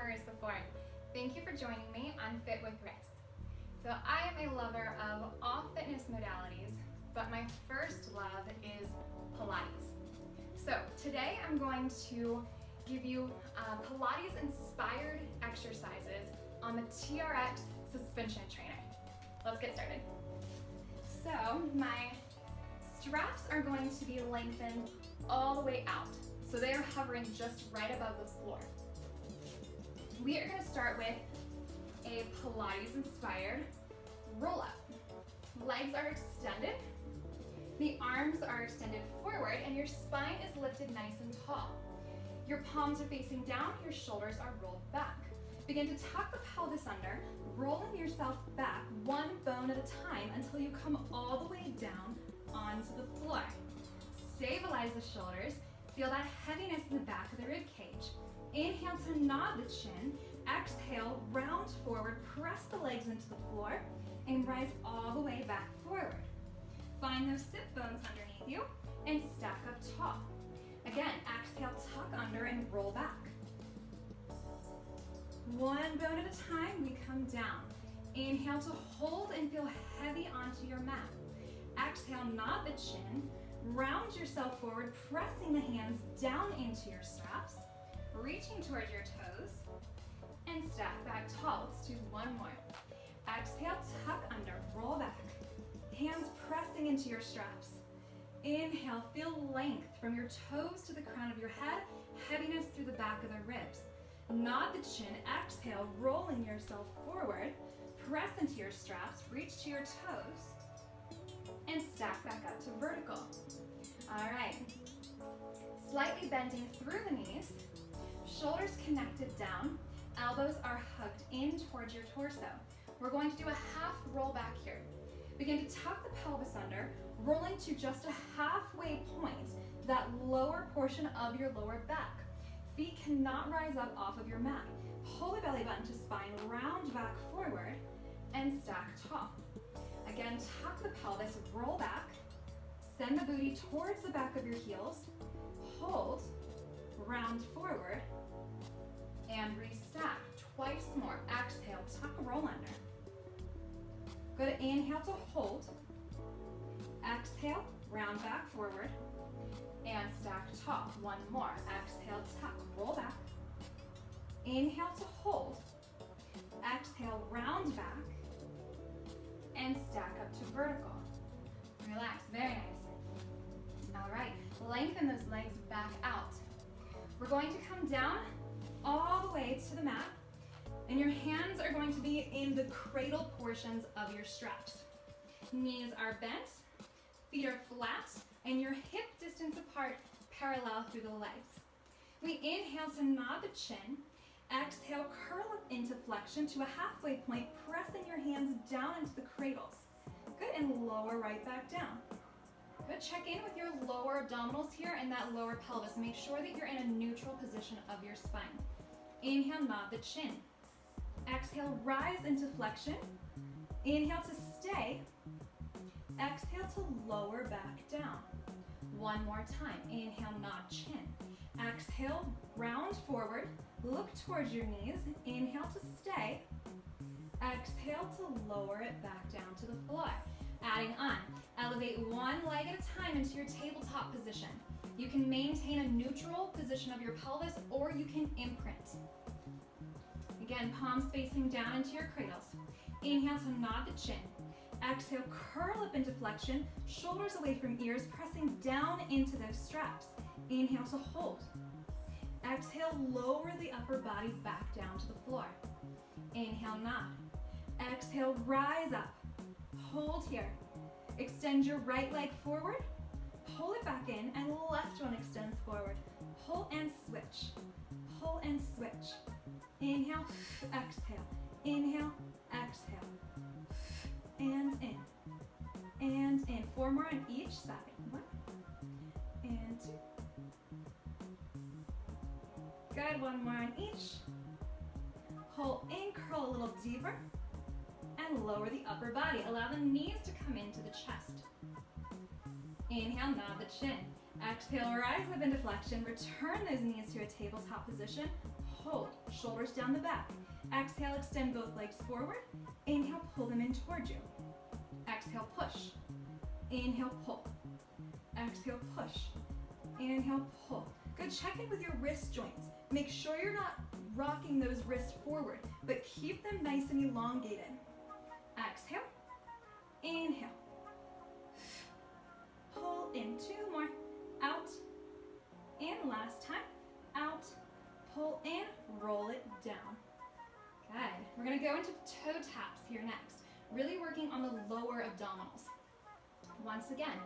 Marissa Ford. Thank you for joining me on Fit with Riss. So I am a lover of all fitness modalities, but my first love is Pilates. So today I'm going to give you Pilates Inspired exercises on the TRX suspension trainer. Let's get started. So my straps are going to be lengthened all the way out. So they are hovering just right above the floor. We are going to start with a Pilates Inspired roll up. Legs are extended, the arms are extended forward, and your spine is lifted nice and tall. Your palms are facing down, your shoulders are rolled back. Begin to tuck the pelvis under, rolling yourself back one bone at a time until you come all the way down onto the floor. Stabilize the shoulders, feel that heaviness in the back of the rib cage. Inhale to nod the chin, exhale, round forward, press the legs into the floor, and rise all the way back forward. Find those sit bones underneath you and stack up tall. Again, exhale, tuck under and roll back. One bone at a time, we come down. Inhale to hold and feel heavy onto your mat. Exhale, nod the chin, round yourself forward, pressing the hands down into your straps, reaching towards your toes, and stack back tall. Let's do one more. Exhale, tuck under, roll back. Hands pressing into your straps. Inhale, feel length from your toes to the crown of your head, heaviness through the back of the ribs. Nod the chin, exhale, rolling yourself forward, press into your straps, reach to your toes, and stack back up to vertical. All right, slightly bending through the knees, shoulders connected down, elbows are hugged in towards your torso. We're going to do a half roll back here. Begin to tuck the pelvis under, rolling to just a halfway point, that lower portion of your lower back. Feet cannot rise up off of your mat. Pull the belly button to spine, round back forward, and stack tall. Again, tuck the pelvis, roll back, send the booty towards the back of your heels, hold, round forward, and restack. Twice more. Exhale, tuck, roll under. Good, inhale to hold. Exhale, round back forward, and stack tall. One more. Exhale, tuck, roll back. Inhale to hold. Exhale, round back, and stack up to vertical. Relax, very nice. All right, lengthen those legs back out. We're going to come down all the way to the mat, and your hands are going to be in the cradle portions of your straps. Knees are bent, feet are flat, and your hip distance apart, parallel through the legs. We inhale to nod the chin, exhale, curl up into flexion to a halfway point, pressing your hands down into the cradles. Good, and lower right back down. Good, check in with your lower abdominals here and that lower pelvis. Make sure that you're in a neutral position of your spine. Inhale, nod the chin. Exhale, rise into flexion. Inhale to stay. Exhale to lower back down. One more time. Inhale, nod chin. Exhale, round forward. Look towards your knees. Inhale to stay. Exhale to lower it back down to the floor. Adding on. Elevate one leg at a time into your tabletop position. You can maintain a neutral position of your pelvis, or you can imprint. Again, palms facing down into your cradles. Inhale to nod the chin. Exhale, curl up into flexion, shoulders away from ears, pressing down into those straps. Inhale to hold. Exhale, lower the upper body back down to the floor. Inhale, nod. Exhale, rise up. Hold here. Extend your right leg forward, pull it back in, and left one extends forward. Pull and switch. Pull and switch. Inhale, exhale. Inhale, exhale. And in. And in. Four more on each side. One and two. Good, one more on each. Pull in, curl a little deeper, and lower the upper body. Allow the knees to come into the chest. Inhale, nod the chin. Exhale, rise up into flexion. Return those knees to a tabletop position. Hold, shoulders down the back. Exhale, extend both legs forward. Inhale, pull them in towards you. Exhale, push. Inhale, pull. Exhale, push. Inhale, pull. Good, check in with your wrist joints. Make sure you're not rocking those wrists forward, but keep them nice and elongated. Exhale, inhale. Pull in, 2 more. Out, and last time. Out, pull in, roll it down. Good. We're gonna go into toe taps here next. Really working on the lower abdominals. Once again,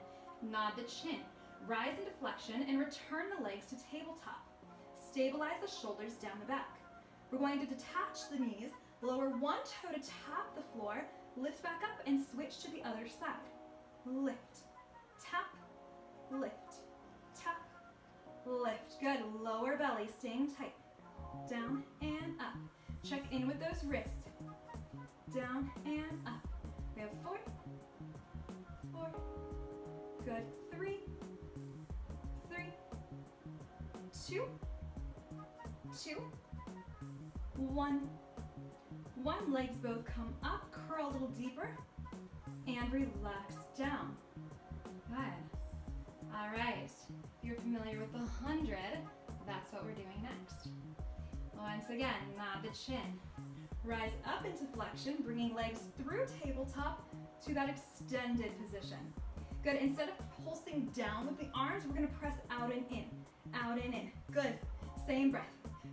nod the chin, rise into flexion, and return the legs to tabletop. Stabilize the shoulders down the back. We're going to detach the knees, lower one toe to tap the floor, lift back up, and switch to the other side. Lift, tap, lift, tap, lift. Good, lower belly, staying tight. Down and up. Check in with those wrists. Down and up. We have 4, 4, good, 3, 3, 2, 2, 1. One, legs both come up, curl a little deeper, and relax down. Good. All right, if you're familiar with the 100, that's what we're doing next. Once again, nod the chin. Rise up into flexion, bringing legs through tabletop to that extended position. Good, instead of pulsing down with the arms, we're gonna press out and in. Out and in, good. Same breath.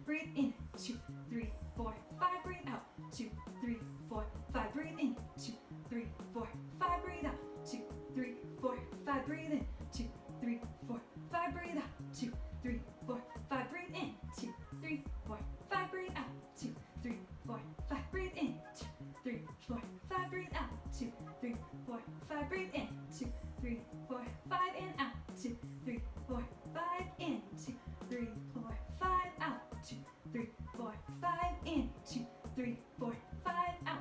Breathe in, 2, 3, 4, 5, breathe out. 2, 3, 4, 5, breathe in. 2, 3, 4, 5, breathe out. 2, 3, 4, 5, breathe in. 2, 3, 4, 5, breathe out. 2, 3, 4, 5, breathe in. 2, 3, 4, 5, breathe out. 2, 3, 4, 5, breathe in. 2, 3, 4, 5, breathe out. 2, 3, 4, 5, breathe in. 2, 3, 4, 5, in, out. 2, 3, 4, 5, in. 2, 3, 4, 5, out. 2, 3, 4, 5, in. 2, 3, 4, 5, out.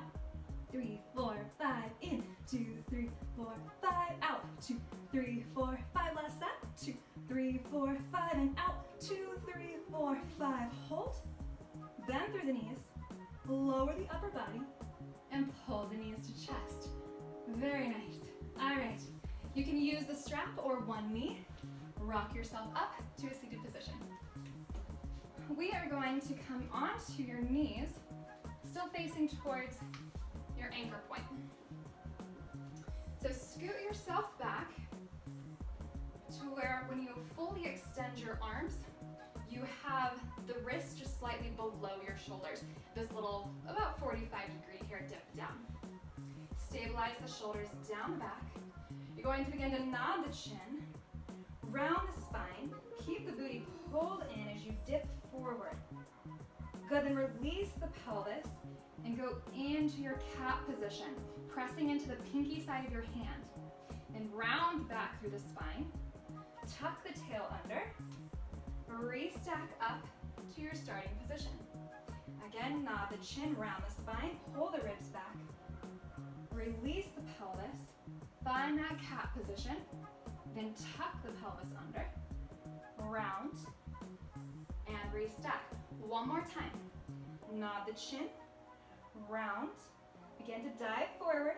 3, 4, 5, in. 2, 3, 4, 5, out. 2, 3, 4, 5, last set. 2, 3, 4, 5, and out. 2, 3, 4, 5, hold. Bend through the knees, lower the upper body, and pull the knees to chest. Very nice. All right, you can use the strap or one knee. Rock yourself up to a seated position. We are going to come onto your knees, still facing towards your anchor point. So scoot yourself back to where when you fully extend your arms, you have the wrist just slightly below your shoulders. This little, about 45-degree here dip down. Stabilize the shoulders down the back. You're going to begin to nod the chin, round the spine, keep the booty pulled in as you dip forward. Good, then release the pelvis and go into your cat position, pressing into the pinky side of your hand. And round back through the spine, tuck the tail under, restack up to your starting position. Again, nod the chin, round the spine, pull the ribs back, release the pelvis, find that cat position, then tuck the pelvis under, round, and restack. One more time. Nod the chin, round, begin to dive forward,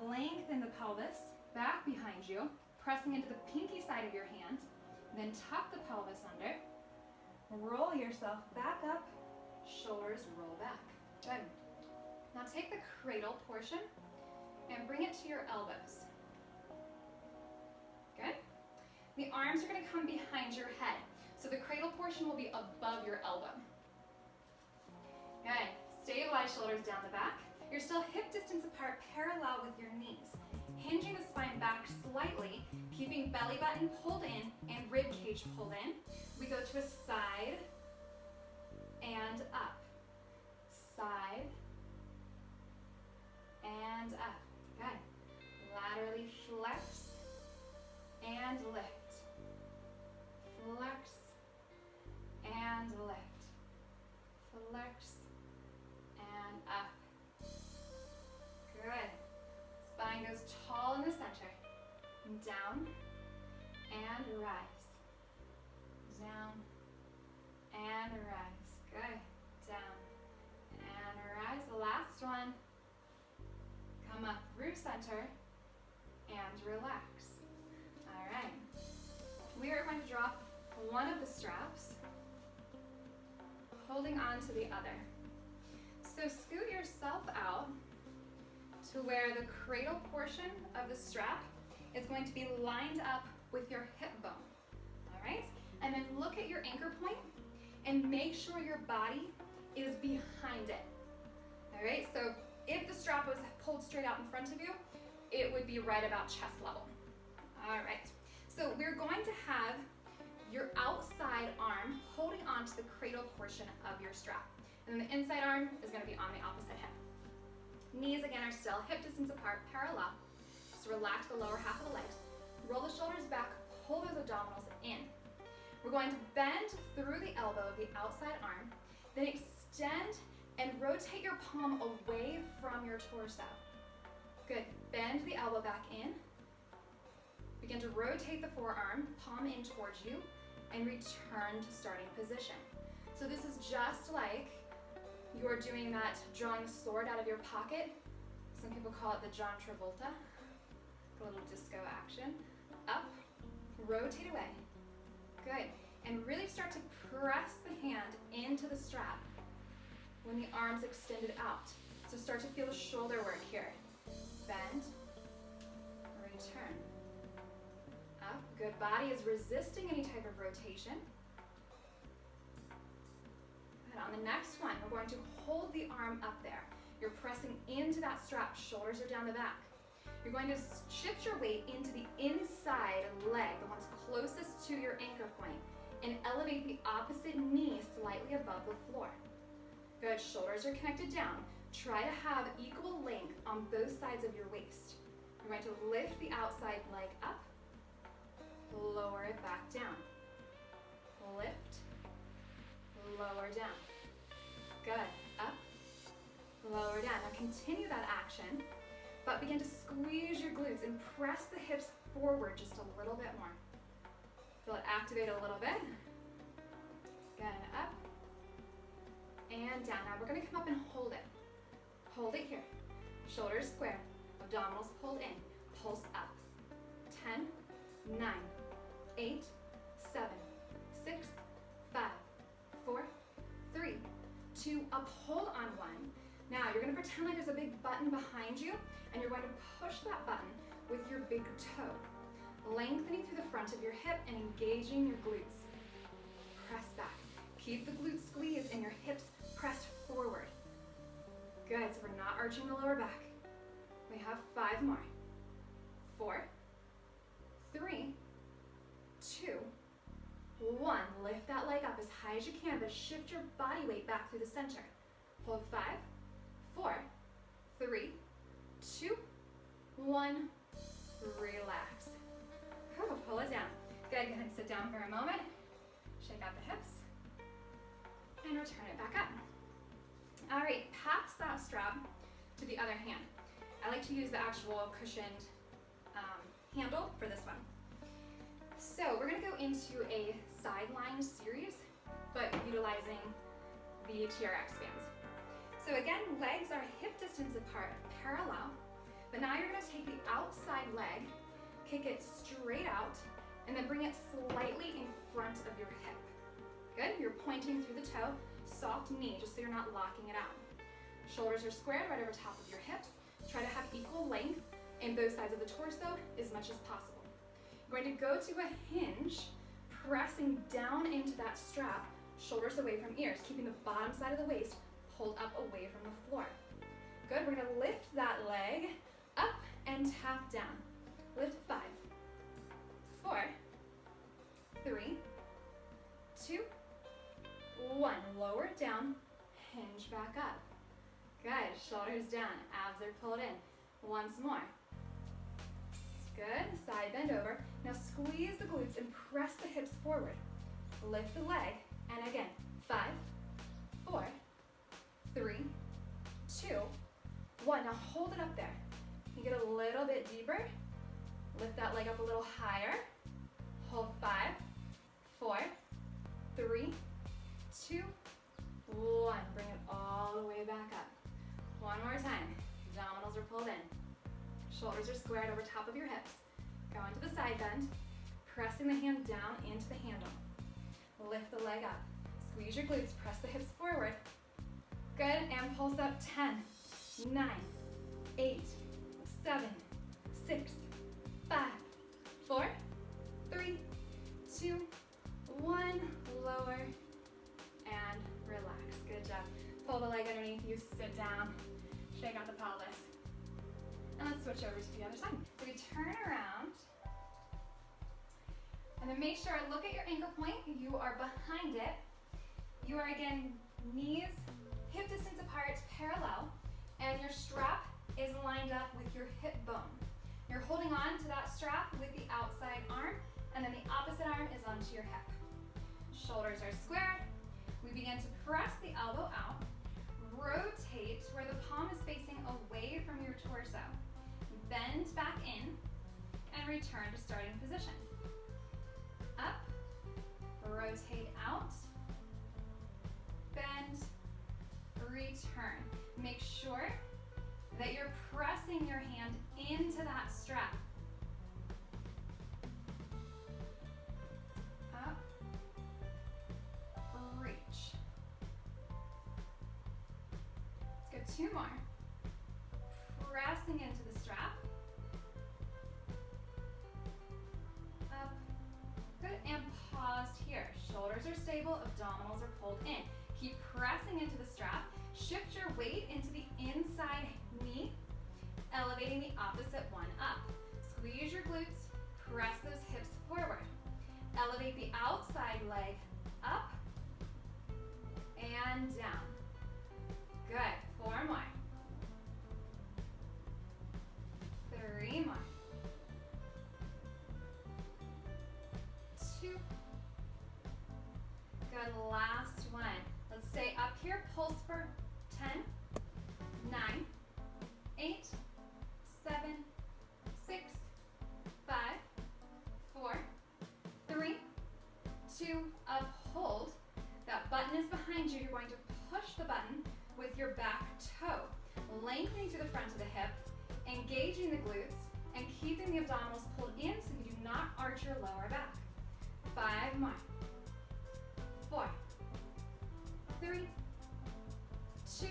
lengthen the pelvis back behind you, pressing into the pinky side of your hand, then tuck the pelvis under, roll yourself back up, shoulders roll back. Good. Now take the cradle portion and bring it to your elbows. Good. The arms are going to come behind your head. So the cradle portion will be above your elbow. Good. Stabilize shoulders down the back. You're still hip distance apart, parallel with your knees. Hinging the spine back slightly, keeping belly button pulled in and rib cage pulled in. We go to a side and up. Side and up. Good. Laterally flex and lift. Flex and lift. Flex and up. Good. Spine goes tall in the center. And down and rise. Down and rise. Good. Down and rise. The last one. Come up through center and relax. All right. We are going to drop one of the straps, holding on to the other. So scoot yourself out to where the cradle portion of the strap is going to be lined up with your hip bone. All right? And then look at your anchor point and make sure your body is behind it. All right? So if the strap was pulled straight out in front of you, it would be right about chest level. All right. So we're going to have your outside arm holding onto the cradle portion of your strap. And then the inside arm is going to be on the opposite hip. Knees again are still hip distance apart, parallel. So relax the lower half of the legs. Roll the shoulders back, pull those abdominals in. We're going to bend through the elbow of the outside arm, then extend and rotate your palm away from your torso. Good. Bend the elbow back in. Begin to rotate the forearm, palm in towards you, and return to starting position. So this is just like you're doing that, drawing the sword out of your pocket. Some people call it the John Travolta. A little disco action. Up, rotate away. Good. And really start to press the hand into the strap when the arm's extended out. So start to feel the shoulder work here. Bend, return. Up, good. Body is resisting any type of rotation. Good. On the next one, we're going to hold the arm up there. You're pressing into that strap, shoulders are down the back. You're going to shift your weight into the inside leg, the one's closest to your anchor point, and elevate the opposite knee slightly above the floor. Good, shoulders are connected down. Try to have equal length on both sides of your waist. You're going to lift the outside leg up, lower it back down. Lift, lower down. Good, up, lower down. Now continue that action, but begin to squeeze your glutes and press the hips forward just a little bit more. Feel it activate a little bit. Good, up, and down. Now we're gonna come up and hold it. Hold it here. Shoulders square, abdominals pulled in, pulse up. 10, 9, 8, 7, 6, 5, 4, 3, 2, up, hold on one. Now you're gonna pretend like there's a big button behind you, and you're going to push that button with your big toe, lengthening through the front of your hip and engaging your glutes. Press back. Keep the glute squeeze and your hips pressed forward. Good, so we're not arching the lower back. We have 5 more. 4, 3, 2, 1. Lift that leg up as high as you can, but shift your body weight back through the center. Hold 5, 4, 3, 2, 1. Relax. Pull it down. Good, go ahead and sit down for a moment. Shake out the hips. And return it back up. All right, pass that strap to the other hand. I like to use the actual cushioned handle for this one. So we're gonna go into a sideline series, but utilizing the TRX bands. So again, legs are hip distance apart, parallel, but now you're gonna take the outside leg, kick it straight out, and then bring it slightly in front of your hip. Good, you're pointing through the toe, soft knee, just so you're not locking it out. Shoulders are squared right over top of your hips. Try to have equal length in both sides of the torso as much as possible. You're going to go to a hinge, pressing down into that strap, shoulders away from ears, keeping the bottom side of the waist pulled up away from the floor. Good, we're gonna lift that leg up and tap down. Lift 5, 4, 3, 2, 1. Lower it down, hinge back up. Good, shoulders down, abs are pulled in. Once more. Good, side bend over. Now squeeze the glutes and press the hips forward. Lift the leg, and again, 5, 4, 3, 2, 1. Now hold it up there. You get a little bit deeper. Lift that leg up a little higher. Hold 5, 4, 3, 2, 1. Bring it all the way back up. One more time. Abdominals are pulled in. Shoulders are squared over top of your hips. Go into the side bend, pressing the hand down into the handle. Lift the leg up. Squeeze your glutes, press the hips forward. Good, and pulse up. 10, 9, 8, 7, 6, 5, 4, 3, 2, 1. Lower and relax. Good job. Pull the leg underneath you, sit down, shake out the pelvis. And let's switch over to the other side. So we turn around, and then make sure, look at your ankle point. You are behind it. You are again, knees hip distance apart, parallel, and your strap is lined up with your hip bone. You're holding on to that strap with the outside arm, and then the opposite arm is onto your hip. Shoulders are squared. We begin to press the elbow out. Rotate where the palm is facing away from your torso. Bend back in and return to starting position. Up, rotate out, bend, return. Make sure that you're pressing your hand into that strap. Up, reach. Let's go 2 more. Pressing into the strap. Up. Good. And paused here. Shoulders are stable, abdominals are pulled in. Keep pressing into the strap. Shift your weight into the inside knee, elevating the opposite one up. Squeeze your glutes, press those hips forward. Elevate the outside leg up and down. Good. 4 more. 3 more. 2. Good, last one. Let's stay up here, pulse for 10, 9, 8, 7, 6, 5, 4, 3, 2, uphold. That button is behind you. You're going to push the button with your back toe, lengthening to the front of the hip, engaging the glutes, and keeping the abdominals pulled in so you do not arch your lower back. 5 more. 4, 3, 2,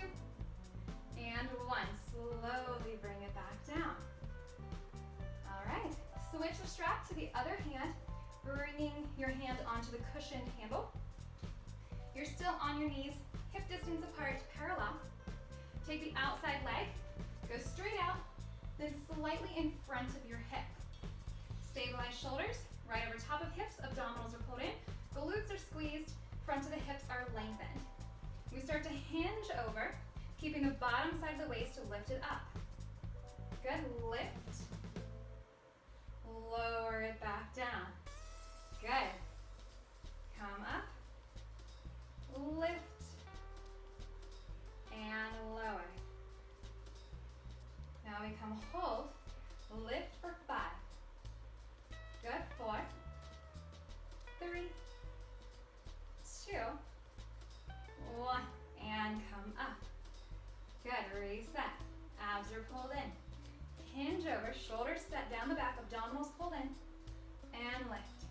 and 1. Slowly bring it back down. All right, switch the strap to the other hand, bringing your hand onto the cushioned handle. You're still on your knees, hip distance apart, parallel. Take the outside leg, go straight out, then slightly in front of your hip. Stabilize shoulders, right over top of hips, abdominals are pulled in, glutes are squeezed, front of the hips are lengthened. We start to hinge over, keeping the bottom side of the waist lifted up. Good, lift, lower it back down. Good, come up, lift, and lower. Now we come hold, lift for 5. Good, 4, 3, 2, 1, and come up. Good, reset. Abs are pulled in. Hinge over, shoulders set down the back, abdominals pulled in, and lift.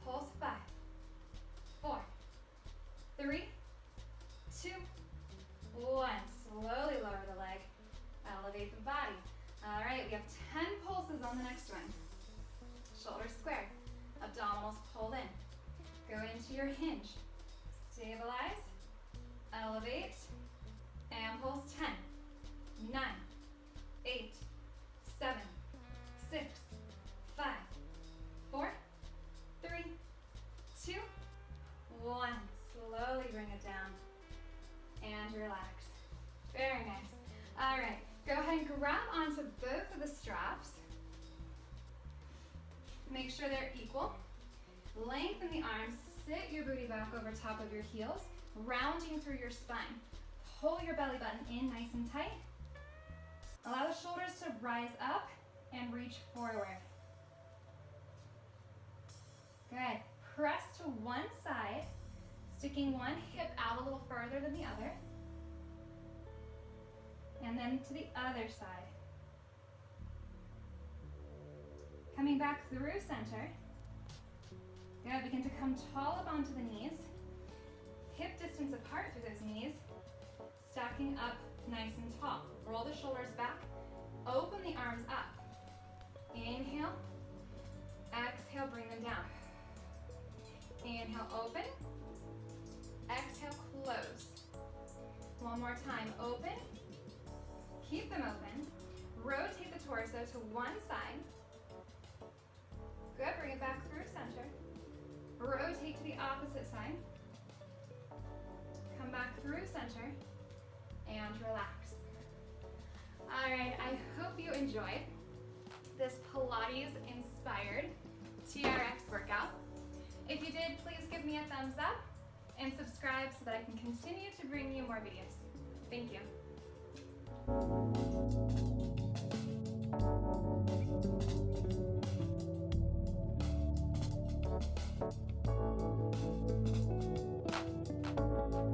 Pulse 5, 4, 3, 2, 1. Slowly lower the leg, elevate the body. All right, we have 10 pulses on the next one. Shoulders squared, abdominals pulled in. Go into your hinge. Stabilize, elevate, and pulse 10, 9, 8, 7, 6, 5, 4, 3, 2, 1. Slowly bring it down and relax. Very nice. All right, go ahead and grab onto both of the straps. Make sure they're equal. Lengthen the arms, sit your booty back over top of your heels, rounding through your spine. Pull your belly button in nice and tight. Allow the shoulders to rise up and reach forward. Good. Press to one side, sticking one hip out a little further than the other. And then to the other side. Coming back through center. Good. Begin to come tall up onto the knees. Hip distance apart through those knees. Stacking up nice and tall. Roll the shoulders back. Open the arms up. Inhale. Exhale, bring them down. Inhale, open. Exhale, close. One more time, open. Keep them open. Rotate the torso to one side. Good, bring it back through center. Rotate to the opposite side. Come back through center and relax. All right, I hope you enjoyed this Pilates Inspired TRX workout. If you did, please give me a thumbs up and subscribe so that I can continue to bring you more videos. Thank you.